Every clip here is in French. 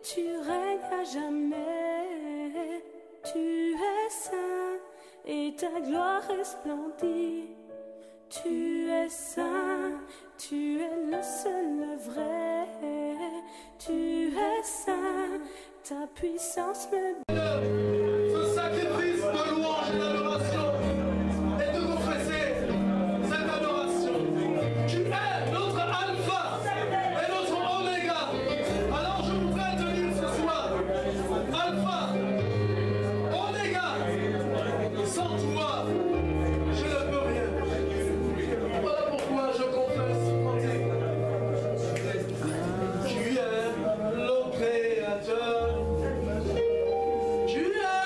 tu règnes à jamais. Tu es saint et ta gloire resplendit. Tu es saint, tu es le seul, le vrai. Tu es saint, ta puissance me... Ce sacrifice de louange et d'adoration et de confesser cette adoration. Tu es notre alpha et notre oméga. Alors je voudrais te dire ce soir, alpha, oméga, sans toi, je ne peux rien. Voilà pourquoi je confesse, tu es le créateur. Tu es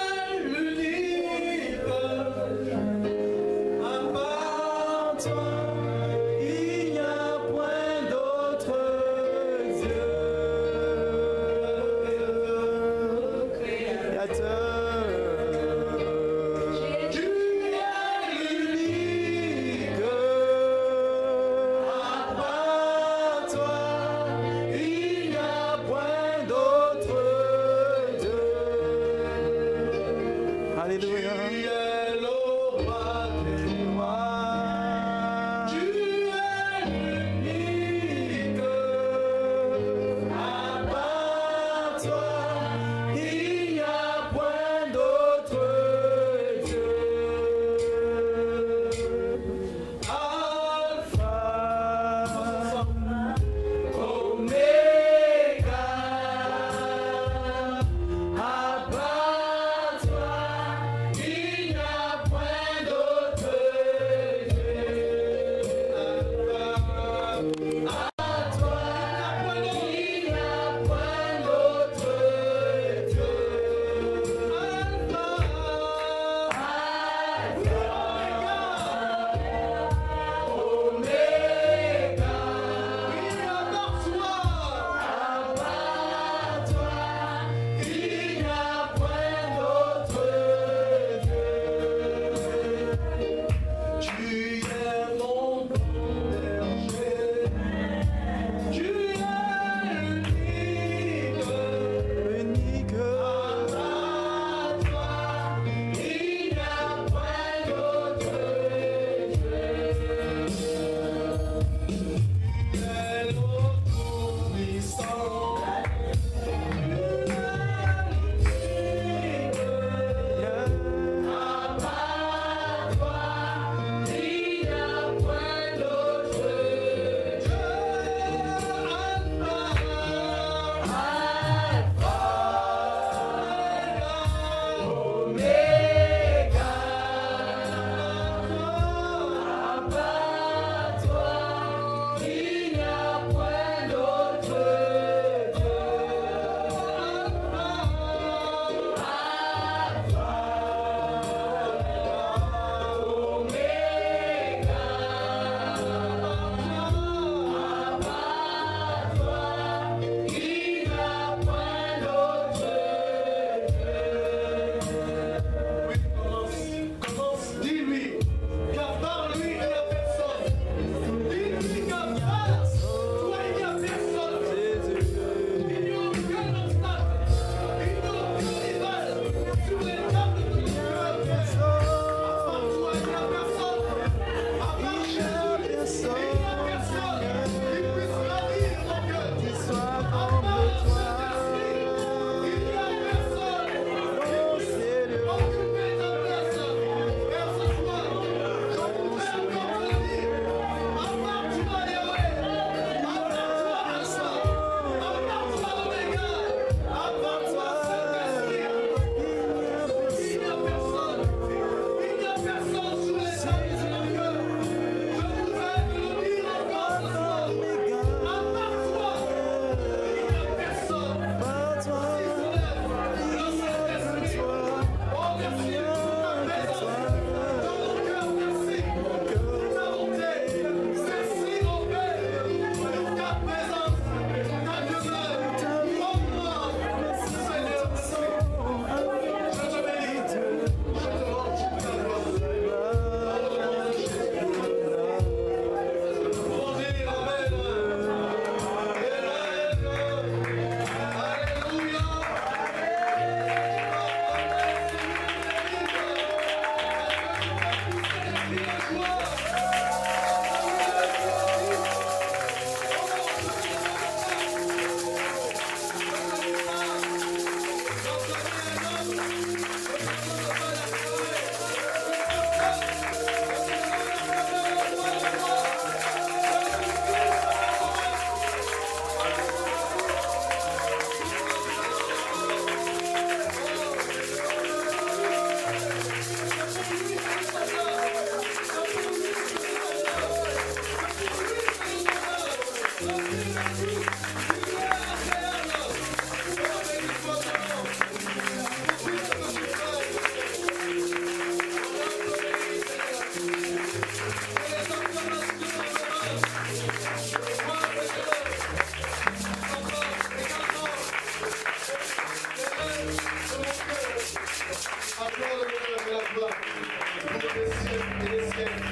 pour les siècles et les siècles.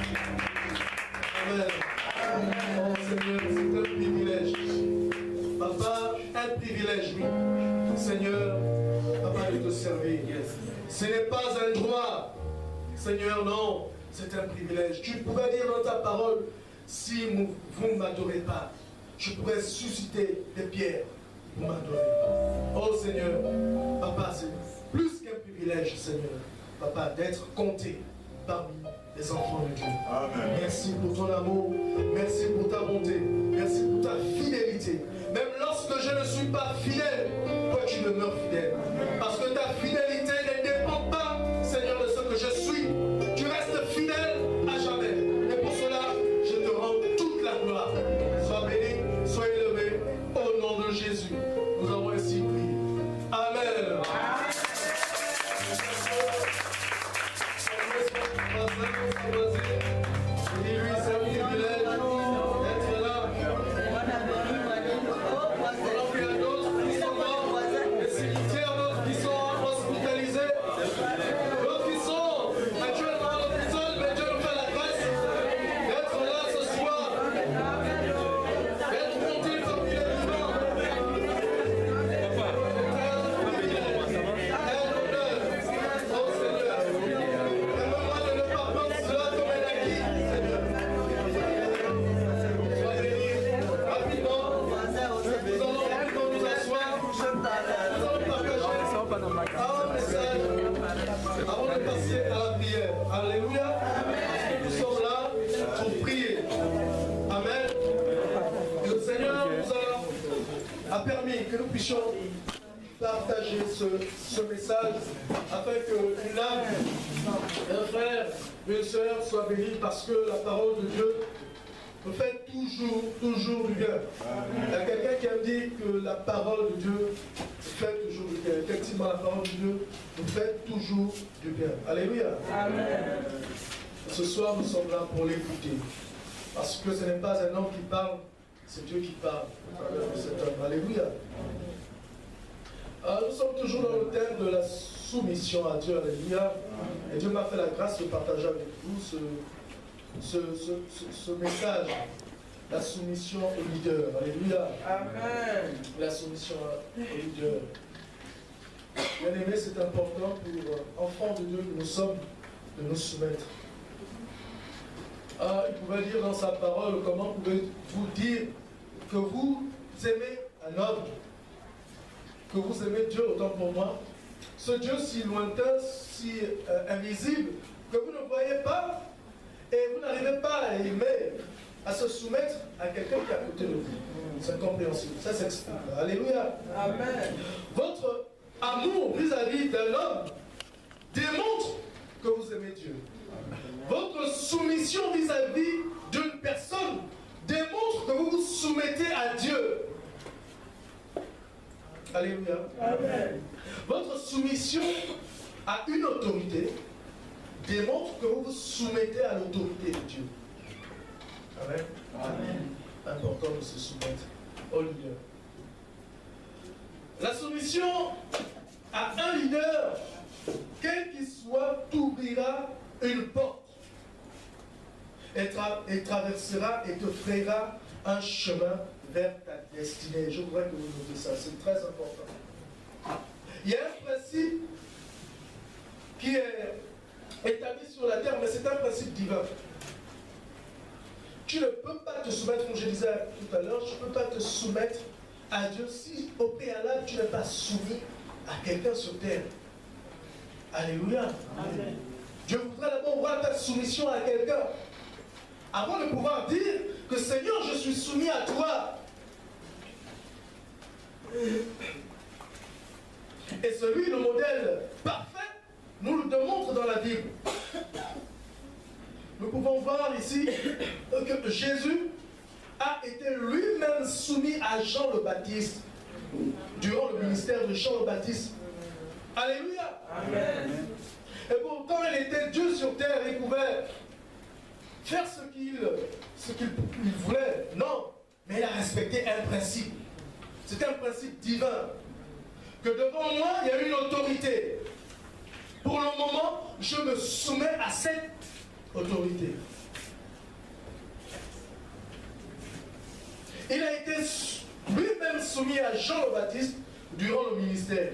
Amen. Oh Seigneur, c'est un privilège. Papa, un privilège, oui. Seigneur, Papa, de te servir. Ce n'est pas un droit. Seigneur, non, c'est un privilège. Tu pourrais dire dans ta parole, si vous ne m'adorez pas, je pourrais susciter des pierres pour m'adorer. Oh Seigneur, Papa, c'est plus qu'un privilège, Seigneur, Papa, d'être compté parmi les enfants de Dieu. Amen. Merci pour ton amour, merci pour ta bonté, merci pour ta fidélité. Même lorsque je ne suis pas fidèle, toi tu demeures fidèle. Parce que ta fidélité ne dépend pas, Seigneur, de ce que je suis. Tu restes fidèle à jamais. Et pour cela, je te rends toute la gloire. Sois béni, sois élevé, au nom de Jésus. Nous avons ainsi prié. Amen. Dis-lui, c'est un privilège d'être là. Alors qu'il y a d'autres qui sont morts, des cimetières, d'autres qui sont hospitalisés, d'autres qui sont actuellement à l'hôpital, mais Dieu nous fait la grâce d'être là ce soir, d'être compté parmi les vivants. Avant de passer à la prière, alléluia, nous sommes là pour prier. Amen. Le Seigneur nous a permis que nous puissions partager ce message afin qu'une âme, un frère, une sœur soit bénie parce que la parole de Dieu nous fait toujours du bien. Il y a quelqu'un qui a dit que la parole de Dieu fait toujours du bien. Effectivement, la parole de Dieu nous fait toujours du bien. Alléluia. Amen. Ce soir, nous sommes là pour l'écouter. Parce que ce n'est pas un homme qui parle, c'est Dieu qui parle à travers cet homme. Alléluia. Nous sommes toujours dans le thème de la soumission à Dieu. Alléluia. Et Dieu m'a fait la grâce de partager avec vous ce message, la soumission au leader. Alléluia. Amen. La soumission au leader. Bien aimé, c'est important pour enfants de Dieu que nous sommes de nous soumettre. Il pouvait dire dans sa parole, comment pouvez-vous dire que vous aimez un homme, que vous aimez Dieu autant pour moi, ce Dieu si lointain, si invisible, que vous ne voyez pas, et vous n'arrivez pas à aimer, à se soumettre à quelqu'un qui est à côté de vous. C'est incompréhensible. Ça s'explique. Alléluia. Amen. Votre amour vis-à-vis d'un homme démontre que vous aimez Dieu. Votre soumission vis-à-vis d'une personne démontre que vous vous soumettez à Dieu. Alléluia. Amen. Votre soumission à une autorité démontre que vous vous soumettez à l'autorité de Dieu. Amen. Amen. Important de se soumettre au leader. La soumission à un leader, quel qu'il soit, t'ouvrira une porte et traversera et te frayera un chemin vers ta destinée. Je voudrais que vous notez ça, c'est très important. Il y a un principe qui est établi sur la terre, mais c'est un principe divin. Tu ne peux pas te soumettre, comme je disais tout à l'heure, tu ne peux pas te soumettre à Dieu si au préalable tu n'es pas soumis à quelqu'un sur terre. Alléluia. Amen. Dieu voudrait d'abord voir ta soumission à quelqu'un avant de pouvoir dire que Seigneur, je suis soumis à toi. Et celui, le modèle parfait, nous le démontre dans la Bible. Nous pouvons voir ici que Jésus a été lui-même soumis à Jean le Baptiste durant le ministère de Jean le Baptiste. Alléluia. Amen. Et pourtant, il était Dieu sur terre, il pouvait faire ce qu'il voulait. Non, mais il a respecté un principe. C'est un principe divin. Que devant moi, il y a une autorité. Pour le moment, je me soumets à cette autorité. Il a été lui-même soumis à Jean le Baptiste durant le ministère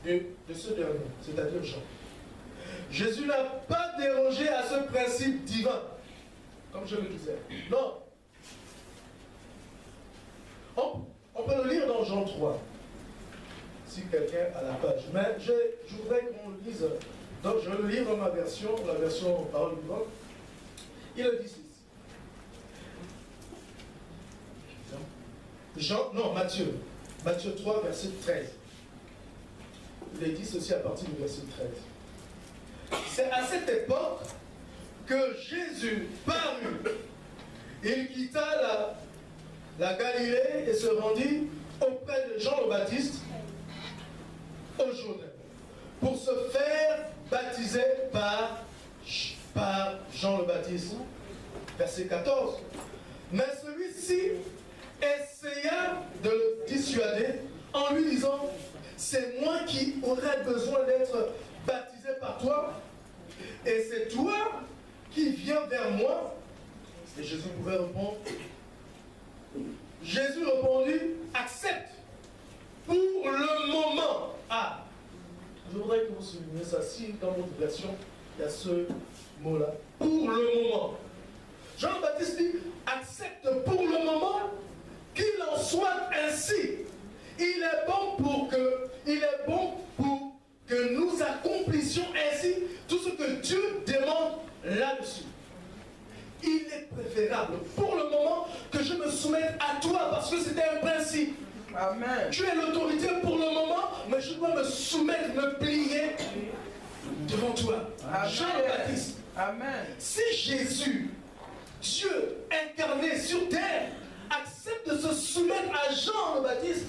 de ce dernier, c'est-à-dire Jean. Jésus n'a pas dérogé à ce principe divin, comme je le disais. Non. On peut le lire dans Jean 3, si quelqu'un a la page. Mais je voudrais qu'on le lise. Donc je vais le lire dans ma version, la version parole du monde. Il le dit ici. Matthieu. Matthieu 3, verset 13. Il est dit ceci à partir du verset 13. C'est à cette époque que Jésus parut. Il quitta la Galilée et se rendit auprès de Jean le Baptiste au Jourdain pour se faire baptiser par Jean le Baptiste. Verset 14. Mais celui-ci essaya de le dissuader en lui disant: c'est moi qui aurais besoin d'être baptisé par toi, et c'est toi qui viens vers moi. Et Jésus pouvait répondre. Jésus répondit: accepte pour le moment. Ah, je voudrais que vous souligniez ça. Si dans votre version il y a ce mot-là, pour le moment. Jean-Baptiste dit: accepte pour le moment, qu'il en soit ainsi. Il est bon pour que nous accomplissions ainsi tout ce que Dieu demande là-dessus. Il est préférable pour le moment que je me soumette à toi parce que c'était un principe. Amen. Tu es l'autorité pour le moment, mais je dois me soumettre, me plier devant toi. Jean-Baptiste. Amen. Si Jésus, Dieu incarné sur terre, accepte de se soumettre à Jean le Baptiste,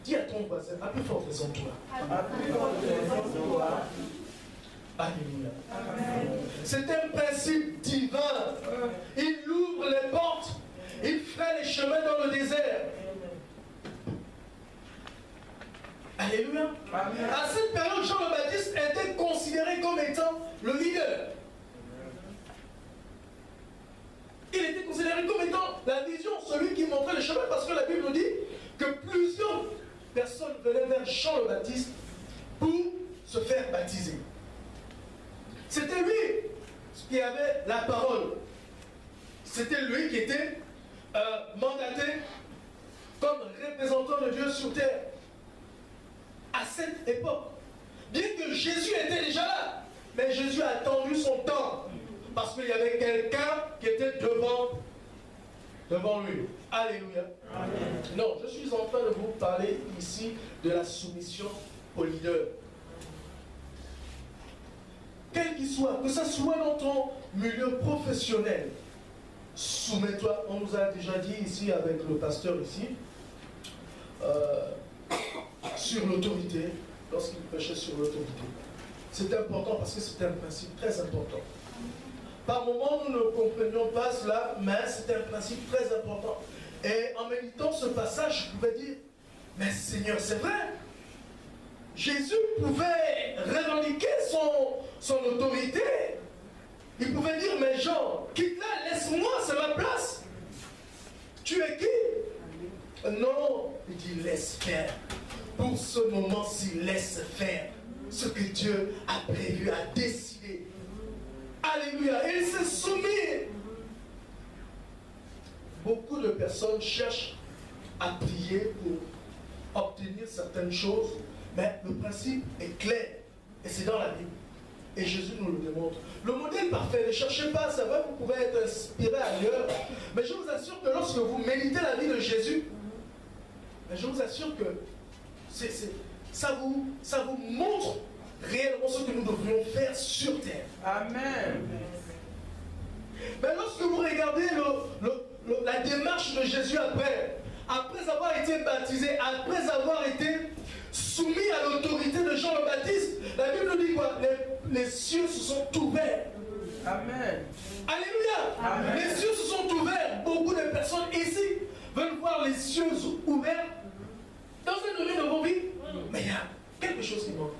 dis à ton voisin, à plus forte raison toi. À plus forte raison toi. Alléluia. C'est un principe divin. Il ouvre les portes, il fait les chemins dans le désert. Alléluia. Amen. À cette période, Jean le Baptiste était considéré comme étant le leader. Il était considéré comme étant la vision, celui qui montrait le chemin, parce que la Bible nous dit que plusieurs personnes venaient vers Jean le Baptiste pour se faire baptiser. C'était lui qui avait la parole. C'était lui qui était mandaté comme représentant de Dieu sur terre. À cette époque, bien que Jésus était déjà là, mais Jésus a attendu son temps parce qu'il y avait quelqu'un qui était devant lui. Alléluia. Amen. Non, je suis en train de vous parler ici de la soumission au leader. Quel qu'il soit, que ce soit dans ton milieu professionnel, soumets-toi. On nous a déjà dit ici avec le pasteur ici, sur l'autorité, lorsqu'il prêchait sur l'autorité. C'est important parce que c'est un principe très important. Par moments, nous ne comprenions pas cela, mais c'est un principe très important. Et en méditant ce passage, je pouvais dire, mais Seigneur, c'est vrai. Jésus pouvait revendiquer son autorité. Il pouvait dire, mais Jean, quitte-la, laisse-moi, c'est ma place. Tu es qui? Non, il dit, laisse faire. Pour ce moment-ci, laisse faire ce que Dieu a prévu, a décidé. Alléluia. Et il s'est soumis. Beaucoup de personnes cherchent à prier pour obtenir certaines choses, mais le principe est clair. Et c'est dans la Bible. Et Jésus nous le démontre. Le modèle parfait, ne cherchez pas, c'est vrai, vous pouvez être inspiré ailleurs. Mais je vous assure que lorsque vous méditez la vie de Jésus, je vous assure que ça vous montre réellement ce que nous devrions faire sur terre. Amen. Mais lorsque vous regardez la démarche de Jésus après avoir été baptisé, après avoir été soumis à l'autorité de Jean le Baptiste, la Bible nous dit quoi? Les cieux se sont ouverts. Amen. Alléluia. Amen. Les cieux se sont ouverts. Beaucoup de personnes ici veulent voir les cieux ouverts dans un domaine de vos vies. Mais il y a quelque chose qui manque.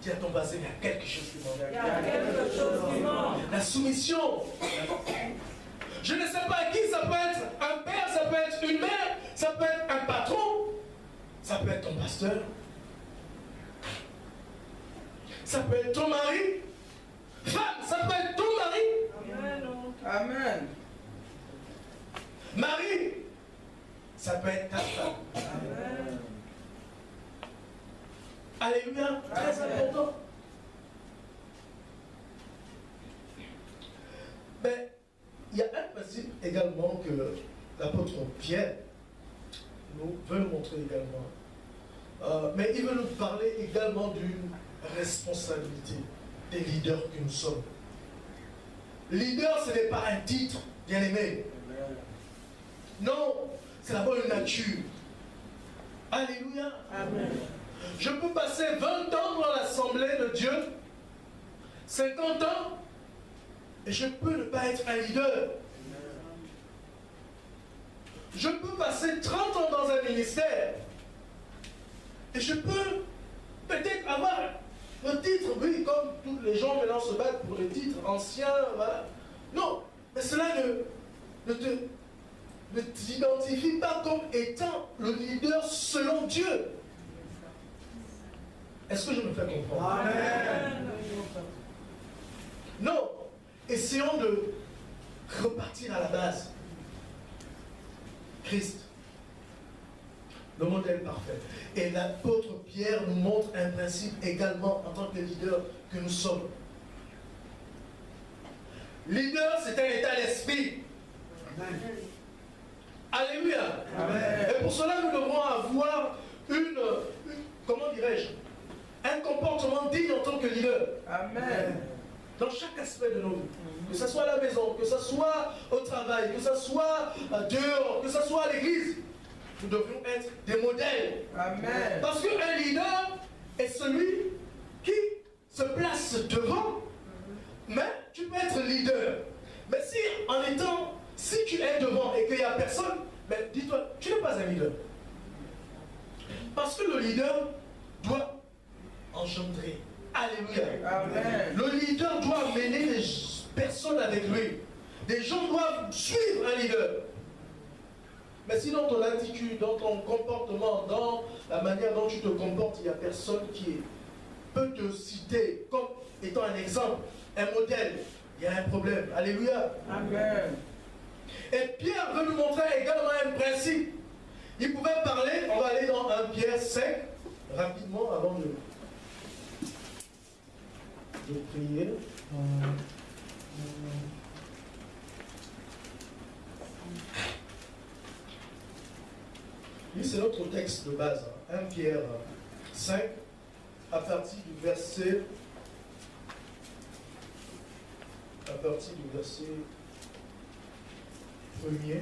Dis à ton voisin, il y a quelque chose qui manque. Il y a quelque chose qui manque. La soumission. Je ne sais pas qui, ça peut être un père, ça peut être une mère, ça peut être un patron, ça peut être ton pasteur, ça peut être ton mari. Femme, ça peut être ton mari. Amen. Amen. Mari, ça peut être ta femme. Amen. Alléluia, très important. Mais il y a un principe également que l'apôtre Pierre nous veut nous montrer également. Mais il veut nous parler également d'une responsabilité des leaders que nous sommes. Leader, ce n'est pas un titre, bien aimé. Non, c'est la bonne nature. Alléluia. Amen. Je peux passer 20 ans dans l'assemblée de Dieu, 50 ans, et je peux ne pas être un leader. Je peux passer 30 ans dans un ministère, et je peux peut-être avoir le titre, oui, comme tous les gens maintenant se battent pour les titres anciens, voilà. Non, mais cela ne t'identifie pas comme étant le leader selon Dieu. Est-ce que je me fais comprendre? Amen. Non, essayons de repartir à la base. Christ, le modèle parfait. Et l'apôtre Pierre nous montre un principe également en tant que leader que nous sommes. Leader, c'est un état d'esprit. Alléluia. Amen. Et pour cela, nous devons avoir comment dirais-je, un comportement digne en tant que leader. Amen. Dans chaque aspect de nos vies. Que ce soit à la maison, que ce soit au travail, que ce soit dehors, que ce soit à l'église. Nous devons être des modèles. Amen. Parce qu'un leader est celui qui se place devant. Mais tu peux être leader. Mais si tu es devant et qu'il n'y a personne, mais dis-toi, tu n'es pas un leader. Parce que le leader doit engendrer. Alléluia. Amen. Le leader doit mener les personnes avec lui. Des gens doivent suivre un leader. Mais si dans ton attitude, dans ton comportement, dans la manière dont tu te comportes, il n'y a personne qui peut te citer comme étant un exemple, un modèle, il y a un problème. Alléluia. Amen. Et Pierre veut nous montrer également un principe. Il pouvait parler, on va aller dans 1 Pierre 5, rapidement avant de prier. Lui, c'est notre texte de base. 1 Pierre 5, à partir du verset 1er.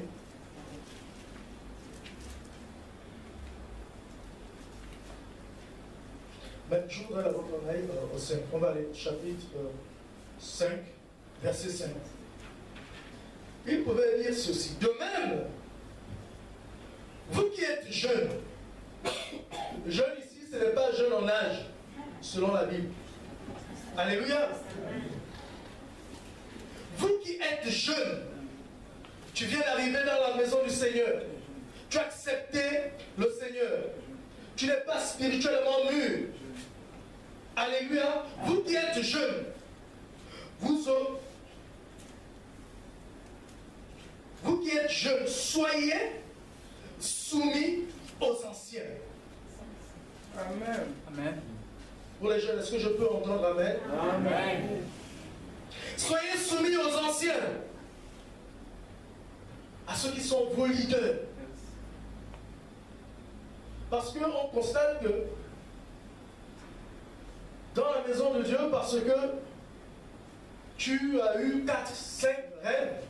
Mais je voudrais d'abord qu'on aille au 5. On va aller au chapitre 5, verset 5. Il pouvait dire ceci. De même, vous qui êtes jeunes, jeune ici, ce n'est pas jeune en âge, selon la Bible. Alléluia. Vous qui êtes jeunes, tu viens d'arriver dans la maison du Seigneur. Tu as accepté le Seigneur. Tu n'es pas spirituellement mûr. Alléluia. Vous qui êtes jeunes, vous qui êtes jeunes, soyez soumis aux anciens. Amen. Amen. Pour les jeunes, est-ce que je peux entendre amen? Amen. Soyez soumis aux anciens, à ceux qui sont vos leaders. Parce qu'on constate que dans la maison de Dieu, parce que tu as eu 4, 5 rêves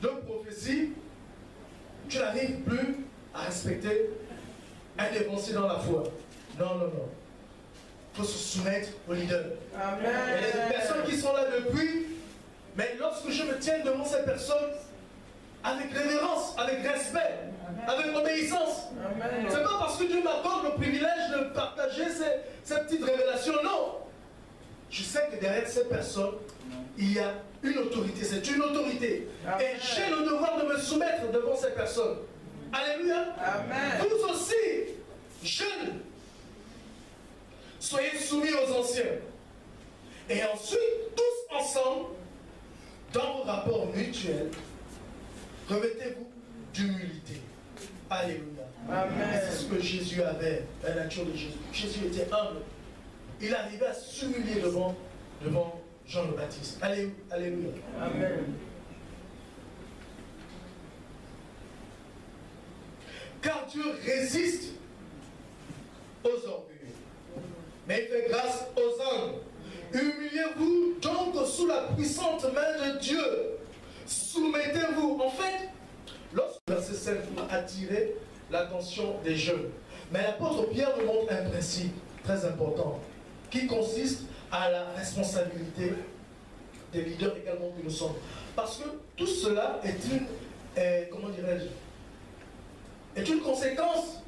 de prophétie, tu n'arrives plus à respecter un dévancé dans la foi. Non, non, non. Il faut se soumettre au leader. Amen. Il y a des personnes qui sont là depuis, mais lorsque je me tiens devant ces personnes, avec révérence, avec respect, avec obéissance. C'est pas parce que Dieu m'accorde le privilège de partager ces petites révélations, non. Je sais que derrière ces personnes, il y a une autorité, c'est une autorité. Amen. Et j'ai le devoir de me soumettre devant ces personnes. Alléluia. Amen. Vous aussi, jeunes, soyez soumis aux anciens. Et ensuite, tous ensemble, dans vos rapports mutuels, revêtez-vous d'humilité. Alléluia. Amen. C'est ce que Jésus avait, la nature de Jésus. Jésus était humble. Il arrivait à s'humilier devant Jean le Baptiste. Alléluia. Amen. Car Dieu résiste aux orgueilleux, mais il fait grâce aux humbles. Humiliez-vous donc sous la puissante main de Dieu. Soumettez-vous. En fait, lorsque le verset 5 a attiré l'attention des jeunes, mais l'apôtre Pierre nous montre un principe très important qui consiste à la responsabilité des leaders également que nous sommes. Parce que tout cela est une, comment dirais-je, est une conséquence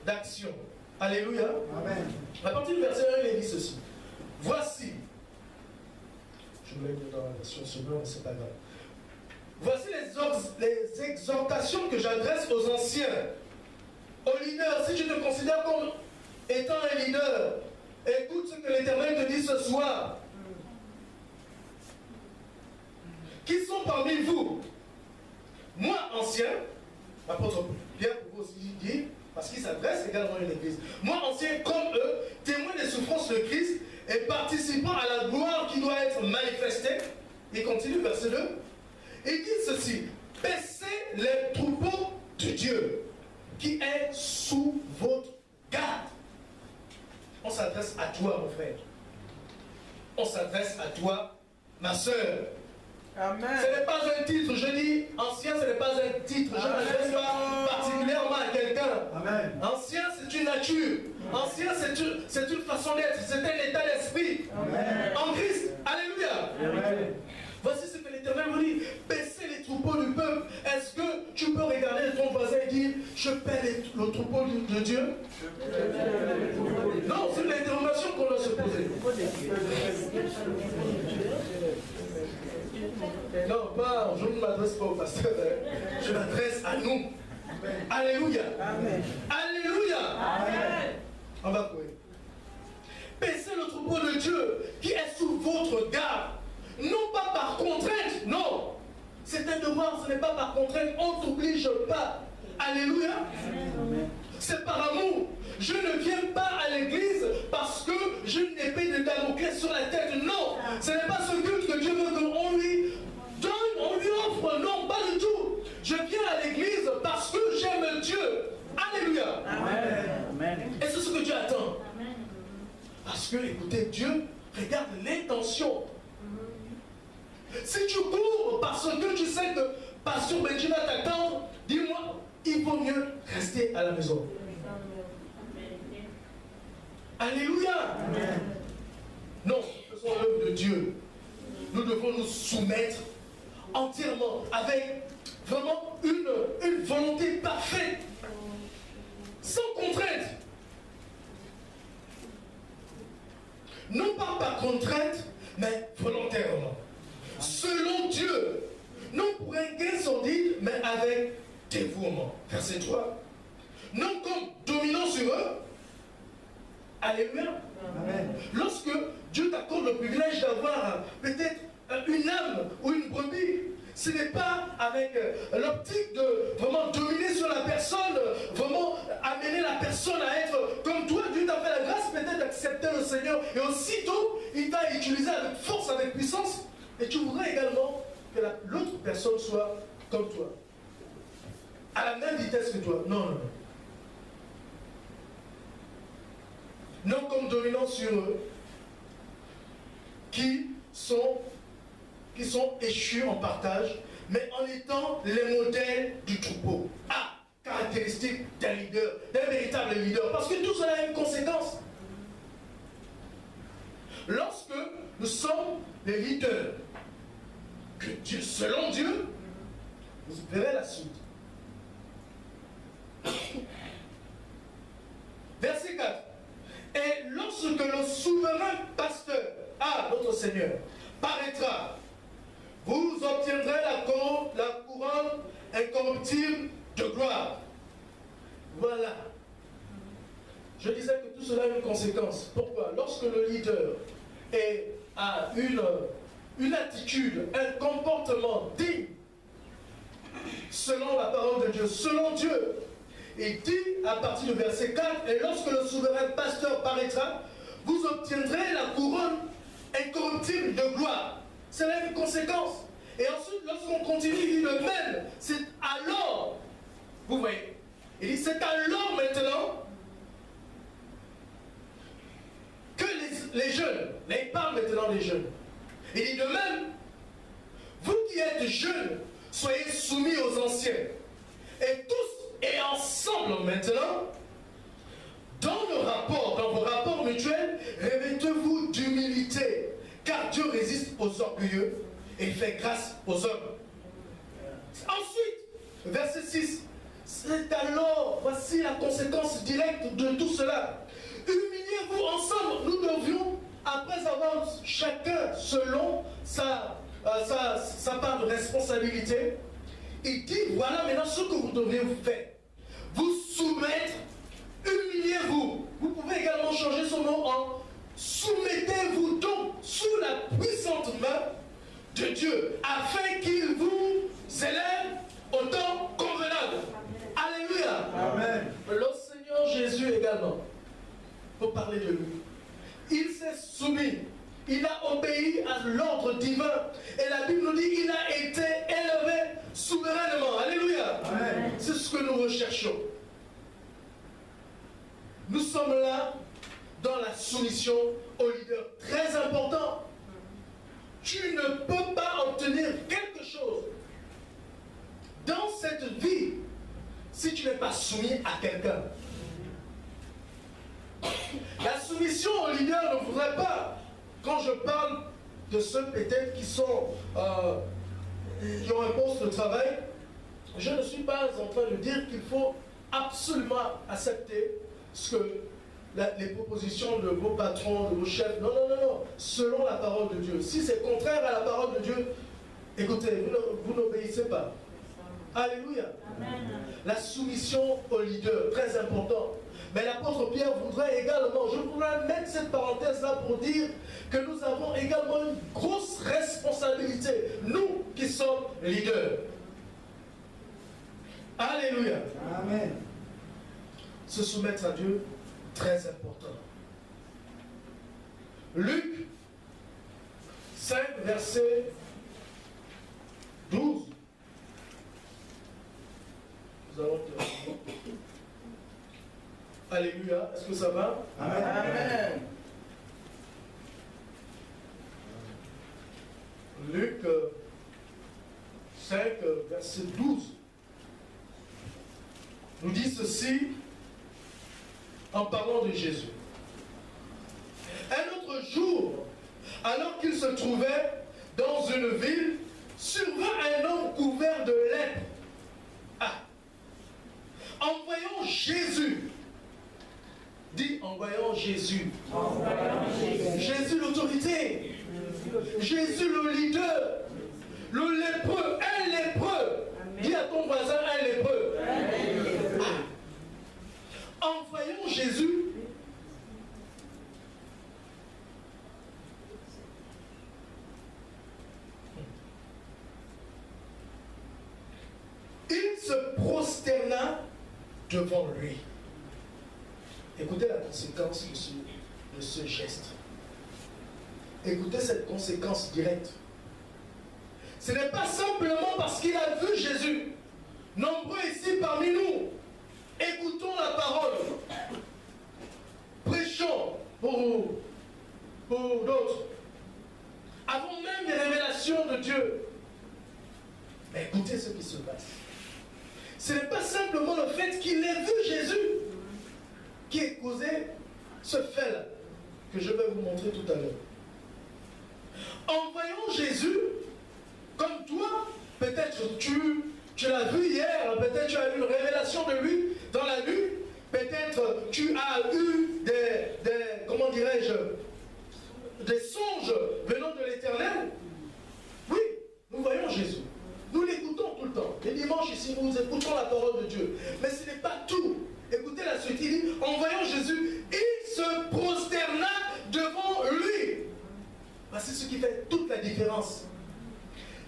d'action. Alléluia. Amen. À partir du verset 1, il dit ceci. Voici, je voulais dire dans la version seconde, mais c'est pas grave. Voici les exhortations que j'adresse aux anciens, aux leaders. Si tu te considères comme étant un leader, écoute ce que l'Éternel te dit ce soir. Qui sont parmi vous? Moi, ancien, l'apôtre Pierre pour aussi dire, parce qu'il s'adresse également à une église. Moi, ancien comme eux, témoin des souffrances de Christ et participant à la gloire qui doit être manifestée. Il continue, verset 2. Il dit ceci: paissez les troupeaux de Dieu qui est sous votre garde. On s'adresse à toi, mon frère. On s'adresse à toi, ma soeur. Amen. Ce n'est pas un titre, je dis ancien, ce n'est pas un titre, je ne m'adresse pas particulièrement à quelqu'un. Amen. Ancien, c'est une nature. Ancien, c'est une façon d'être, c'est un état d'esprit. En Christ. Alléluia. Amen. Voici ce que l'Éternel vous dit: paissez les troupeaux du peuple. Est-ce que tu peux regarder ton voisin et dire: je paie le troupeau de Dieu? Non, c'est l'interrogation qu'on doit se poser. Non, pas, je ne m'adresse pas au pasteur, je m'adresse à nous. Alléluia. Amen. Alléluia. Amen. On va courir. Paissez le troupeau de Dieu qui est sous votre garde. Non pas par contrainte, non. C'est un devoir, ce n'est pas par contrainte, on ne t'oblige pas. Alléluia. C'est par amour. Je ne viens pas à l'église parce que j'ai une épée de Damoclès sur la tête. Non, ce n'est pas ce culte que Dieu veut qu'on lui donne, on lui offre. Non, pas du tout. Je viens à l'église parce que j'aime Dieu. Alléluia. Amen. Et c'est ce que Dieu attend. Parce que, écoutez, Dieu regarde l'intention. Si tu cours parce que tu sais que Pasteur Benji va t'attendre, dis-moi, il vaut mieux rester à la maison. Alléluia. Amen. Non, faisons l'œuvre de Dieu. Nous devons nous soumettre entièrement avec vraiment une volonté parfaite, sans contrainte. Non pas par contrainte, mais volontairement. Selon Dieu. Non pour un gain sordide, mais avec dévouement. Verset 3. Non comme dominant sur eux. Alléluia. Amen. Lorsque Dieu t'accorde le privilège d'avoir peut-être une âme ou une brebis, ce n'est pas avec l'optique de vraiment dominer sur la personne, vraiment amener la personne à être comme toi. Dieu t'a fait la grâce peut-être d'accepter le Seigneur et aussitôt il t'a utilisé avec force, avec puissance, et tu voudrais également que l'autre personne soit comme toi, à la même vitesse que toi. Non, non, non. Non comme dominant sur eux, qui sont échus en partage, mais en étant les modèles du troupeau. Ah, caractéristique d'un leader, d'un véritable leader. Parce que tout cela a une conséquence. Lorsque nous sommes les leaders, que Dieu, selon Dieu, vous verrez la suite. souverain pasteur, notre Seigneur, paraîtra, vous obtiendrez la couronne incorruptible de gloire. Voilà. Je disais que tout cela a une conséquence. Pourquoi? Lorsque le leader a une attitude, un comportement digne, selon la parole de Dieu, selon Dieu, il dit à partir du verset 4, et lorsque le souverain pasteur paraîtra, vous obtiendrez la couronne incorruptible de gloire. C'est là une conséquence. Et ensuite, lorsqu'on continue, il dit le même, c'est alors, vous voyez, il dit c'est alors maintenant que les jeunes, mais il parle maintenant des jeunes. Il dit de même, vous qui êtes jeunes, soyez soumis aux anciens. Et tous et ensemble maintenant, dans vos rapports mutuels, revêtez-vous d'humilité, car Dieu résiste aux orgueilleux et fait grâce aux hommes. Ensuite, verset 6, c'est alors, voici la conséquence directe de tout cela. Humiliez-vous ensemble. Nous devions, après avoir chacun selon sa part de responsabilité, il dit, voilà maintenant ce que vous devez vous faire. Vous soumettre, humiliez-vous. Vous pouvez également changer ce mot en soumettez-vous donc sous la puissante main de Dieu, afin qu'il vous élève au temps convenable. Alléluia. Amen. Le Seigneur Jésus également, pour parler de lui, il s'est soumis, il a obéi à l'ordre divin. Et la Bible nous dit qu'il a été élevé souverainement. Alléluia. Amen. C'est ce que nous recherchons. Nous sommes là dans la soumission au leader. Très important. Tu ne peux pas obtenir quelque chose dans cette vie si tu n'es pas soumis à quelqu'un. La soumission au leader ne voudrait pas, quand je parle de ceux peut-être qui ont un poste de travail, je ne suis pas en train de dire qu'il faut absolument accepter ce que les propositions de vos patrons, de vos chefs. Non, non, non, non. Selon la parole de Dieu. Si c'est contraire à la parole de Dieu, écoutez, vous n'obéissez pas. Alléluia. Amen. La soumission au leader, très important. Mais l'apôtre Pierre voudrait également, je voudrais mettre cette parenthèse-là pour dire que nous avons également une grosse responsabilité, nous qui sommes leaders. Alléluia. Amen. Se soumettre à Dieu, très important. Luc 5, verset 12. Nous allons terminer. Alléluia. Est-ce que ça va? Amen. Amen. Luc 5, verset 12 nous dit ceci en parlant de Jésus. Un autre jour, alors qu'il se trouvait dans une ville, survint un homme couvert de lèpre. En voyant Jésus, dit en voyant Jésus. Jésus l'autorité. Jésus le leader. Le lépreux, un lépreux. Dis à ton voisin un lépreux. En voyant Jésus, il se prosterna devant lui. Écoutez la conséquence de ce geste. Écoutez cette conséquence directe. Ce n'est pas simplement parce qu'il a vu Jésus. Nombreux ici parmi nous, écoutons la parole. Prêchons pour d'autres. Avons même des révélations de Dieu. Mais écoutez ce qui se passe. Ce n'est pas simplement le fait qu'il ait vu Jésus qui a causé ce fait-là que je vais vous montrer tout à l'heure. En voyant Jésus, comme toi, peut-être tu l'as vu hier, peut-être tu as eu une révélation de lui dans la nuit, peut-être tu as eu comment dirais-je, ce qui fait toute la différence.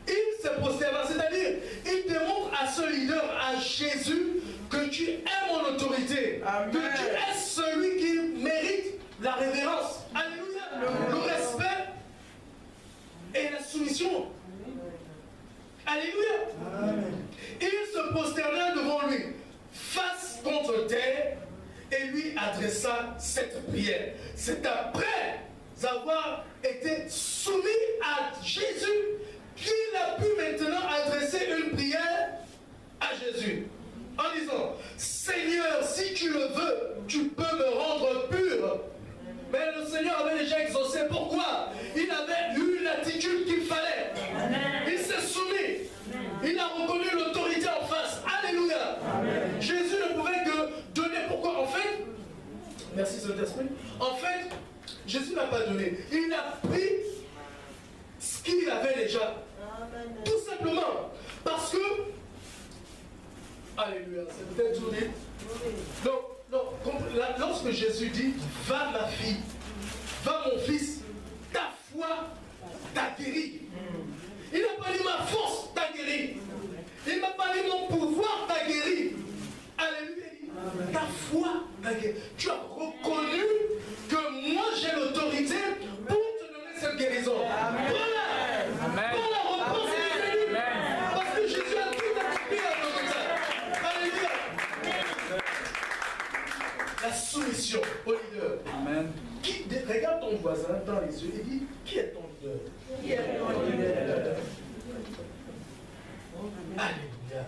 Il se prosterna, c'est-à-dire, il démontre à ce leader, à Jésus, que tu es mon autorité, Amen. que tu es celui qui mérite la révérence. Alléluia. Le respect et la soumission. Alléluia. Amen. Il se prosterna devant lui, face contre terre, et lui adressa cette prière. C'est après avoir été soumis à Jésus qu'il a pu maintenant adresser une prière à Jésus. En disant, Seigneur, si tu le veux, tu peux me rendre pur. Mais le Seigneur avait déjà exaucé. Pourquoi? Il avait eu l'attitude qu'il fallait. Il s'est soumis. Il a reconnu l'autorité en face. Alléluia. Jésus ne pouvait que donner. Pourquoi? En fait, merci Saint-Esprit. En fait, Jésus n'a pas donné. Il a pris ce qu'il avait déjà. Tout simplement. Parce que, alléluia, c'est peut-être tout dit. Lorsque Jésus dit, va ma fille, va mon fils, ta foi t'a guéri. Il n'a pas dit ma force t'a guéri. Il n'a pas dit mon pouvoir t'a guéri. Alléluia. Ta foi t'a guéri. Tu as reconnu que moi j'ai l'autorité pour te donner cette guérison. Voilà. Voilà, reprends cette guérison. Parce que Jésus a tout accompli à notre. Alléluia. La soumission au leader. Amen. Regarde ton voisin dans les yeux et dis, qui est ton leader? Qui est ton leader? Alléluia.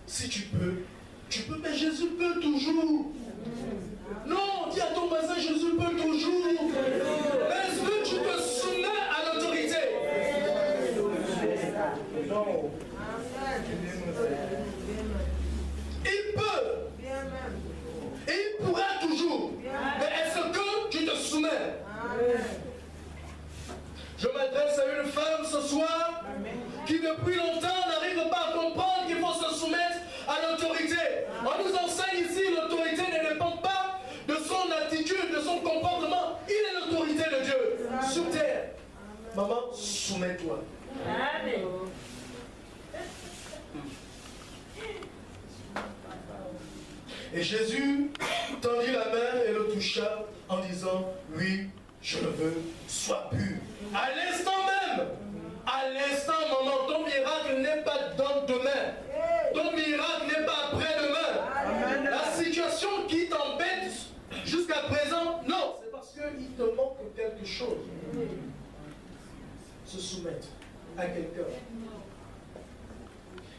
Si tu peux, mais Jésus peut toujours. Non, dis à ton voisin, Jésus peut toujours. Mais est-ce que tu te soumets à l'autorité? Non. Il peut. Et il pourra toujours. Mais est-ce que tu te soumets? Je m'adresse à une femme ce soir qui depuis longtemps n'arrive pas à comprendre qu'il faut se soumettre à l'autorité. On nous enseigne ici, l'autorité ne dépend pas de son attitude, de son comportement. Il est l'autorité de Dieu sur terre. Maman, soumets-toi. Amen. Et Jésus tendit la main et le toucha en disant, oui, je le veux, sois pur. À l'instant maman, ton miracle n'est pas dans demain. Ton miracle n'est pas après-demain. La situation qui t'embête jusqu'à présent, non, c'est parce qu'il te manque quelque chose. Se soumettre à quelqu'un.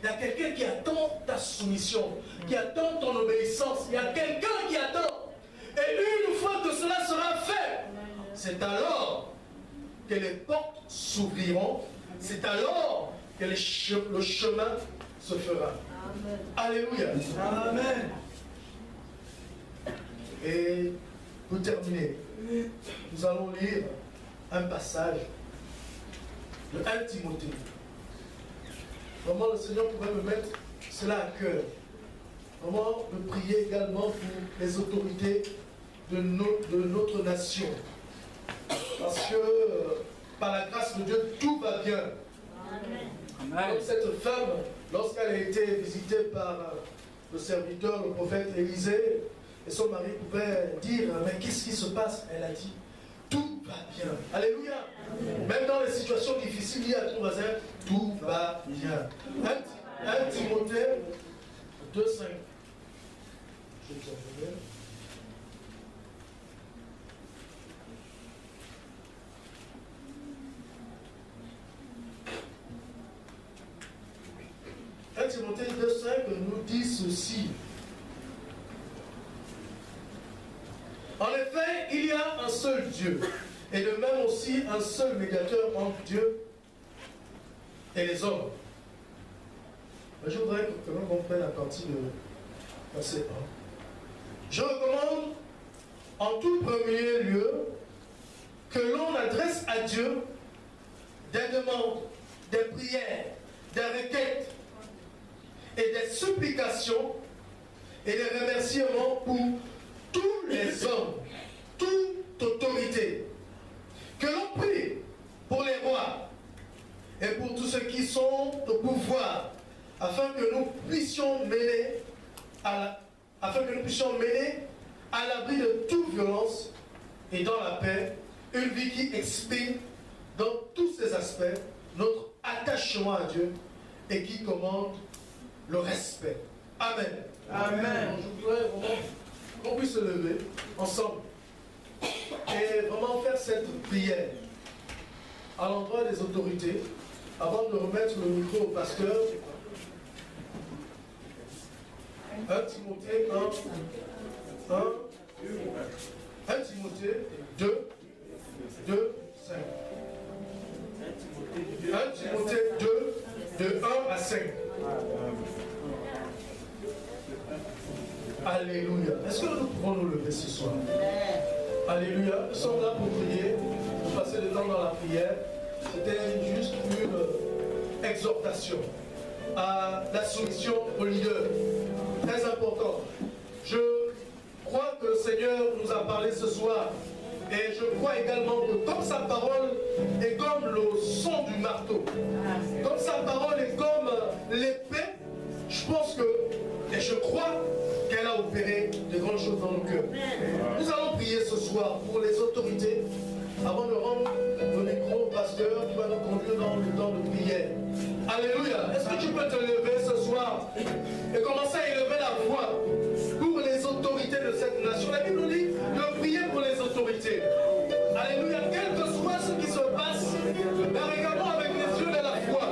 Il y a quelqu'un qui attend ta soumission, qui attend ton obéissance. Il y a quelqu'un qui attend. Et une fois que cela sera fait, c'est alors que les portes s'ouvriront. C'est alors que le chemin se fera. Amen. Alléluia. Amen. Et pour terminer, nous allons lire un passage de 1 Timothée. Vraiment, le Seigneur pourrait me mettre cela à cœur. Vraiment, de prier également pour les autorités de notre nation. Parce que, par la grâce de Dieu, tout va bien. Amen. Comme cette femme, lorsqu'elle a été visitée par le serviteur, le prophète Élisée, et son mari pouvait dire, mais qu'est-ce qui se passe? Elle a dit, tout va bien. Alléluia. Amen. Même dans les situations difficiles, il y a ton voisin, tout va bien. 1 Timothée 2,5. Je vais te 1 Timothée 2,5 nous dit ceci. En effet, il y a un seul Dieu, et de même aussi un seul médiateur entre Dieu et les hommes. Je voudrais que l'on comprenne la partie de verset 1. Je recommande en tout premier lieu que l'on adresse à Dieu des demandes, des prières, des requêtes et des supplications et des remerciements pour tous les hommes, tous violence et dans la paix, une vie qui exprime dans tous ses aspects notre attachement à Dieu et qui commande le respect. Amen. Amen. Je voudrais vraiment qu'on puisse se lever ensemble et vraiment faire cette prière à l'endroit des autorités avant de remettre le micro au pasteur. 1 Timothée 1 Timothée 2, 5. 1 Timothée 2, de 1 à 5. Alléluia. Est-ce que nous pouvons nous lever ce soir? Alléluia. Nous sommes là pour prier, pour passer le temps dans la prière. C'était juste une exhortation à la soumission au leader. Très important. Je crois que le Seigneur nous a parlé ce soir. Et je crois également que comme sa parole est comme le son du marteau, comme sa parole est comme l'épée, je pense que, et je crois qu'elle a opéré de grandes choses dans nos cœurs. Nous allons prier ce soir pour les autorités, avant de rendre le micro au pasteur qui va nous conduire dans le temps de prière. Alléluia. Est-ce que tu peux te lever ce soir et commencer à élever la voix pour les autorités de cette nation? La Bible nous dit de prier pour les autorités. Alléluia. Quel que soit ce qui se passe, mais regardons avec les yeux de la foi.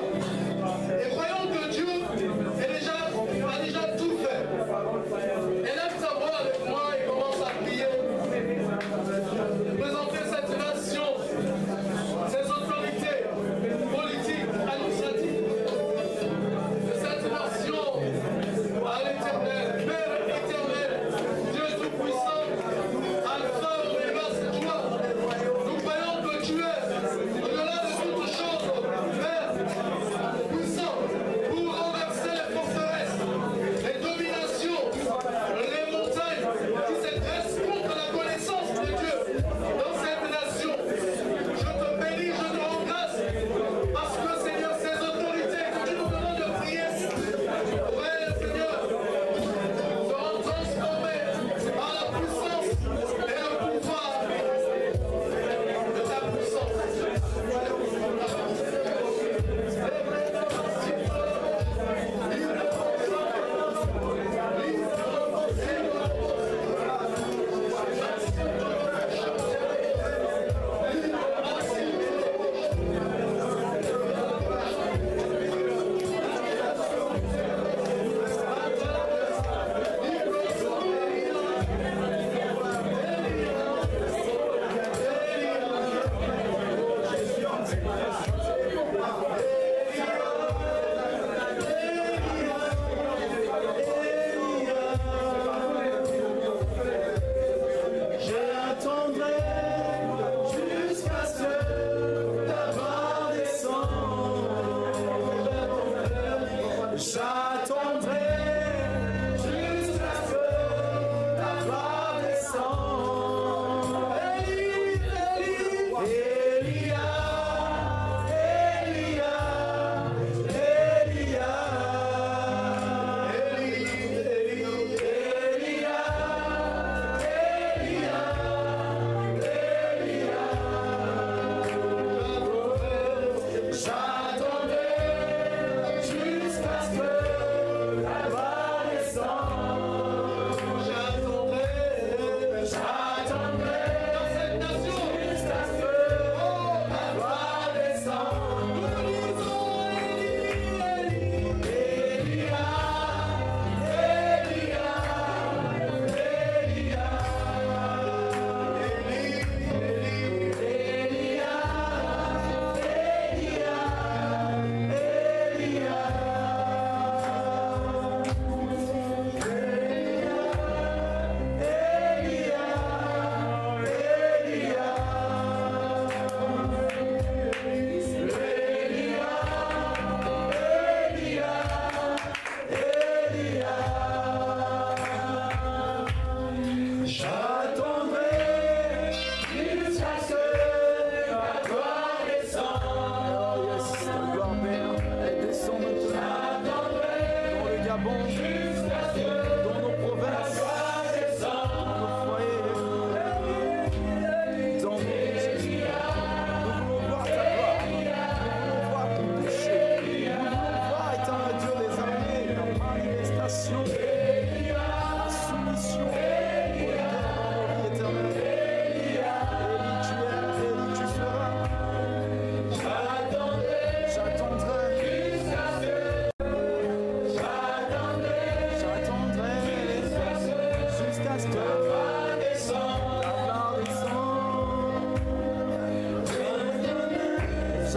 Et croyons que Dieu a déjà tout fait. Élève ta voix avec moi et commence à prier. Présenter cette nation, ces autorités politiques, administratives, de cette nation à l'Éternel, Père éternel, Dieu tout-puissant.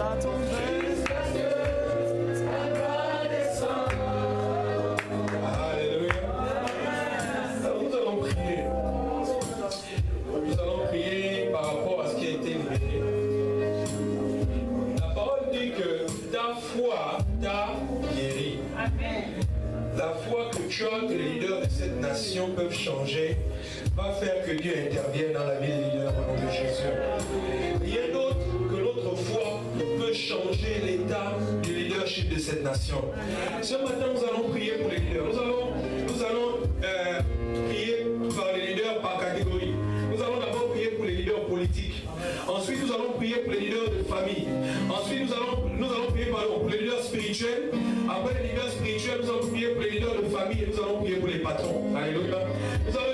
à tomber. Alléluia. Alors nous allons prier. Nous allons prier par rapport à ce qui a été évoqué. La parole dit que ta foi t'a guéri. La foi que tu as, que les leaders de cette nation peuvent changer, va faire que Dieu intervienne dans la vie des leaders au nom de Jésus. Rien d'autre que notre foi peut changer l'état du leadership de cette nation. Ce matin, nous allons prier pour les leaders. Nous allons prier par les leaders par catégorie. Nous allons d'abord prier pour les leaders politiques. Ensuite, nous allons prier pour les leaders de famille. Ensuite, nous allons prier pour les leaders spirituels. Après les leaders spirituels, nous allons prier pour les leaders de famille et nous allons prier pour les patrons. Alléluia. Nous allons